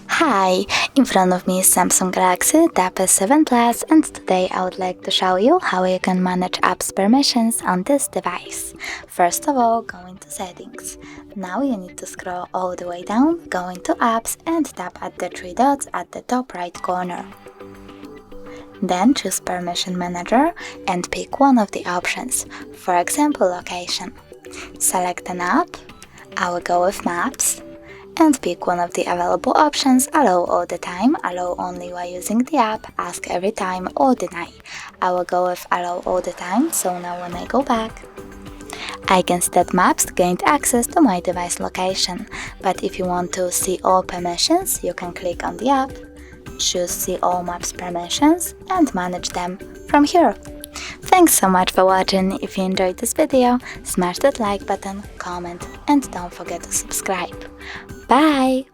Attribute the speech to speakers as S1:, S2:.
S1: Hi, in front of me is Samsung Galaxy Tab S7 Plus, and today I would like to show you how you can manage apps permissions on this device. First of all, go into Settings. Now you need to scroll all the way down, go into Apps and tap at the three dots at the top right corner. Then choose Permission Manager and pick one of the options, for example Location. Select an app, I will go with Maps, and pick one of the available options: Allow all the time, Allow only while using the app, Ask every time, or Deny. I will go with Allow all the time, so now when I go back, I can see that Maps gained access to my device location. But if you want to see all permissions, you can click on the app, choose See all Maps permissions, and manage them from here. Thanks so much for watching. If you enjoyed this video, smash that like button, comment, and don't forget to subscribe. Bye!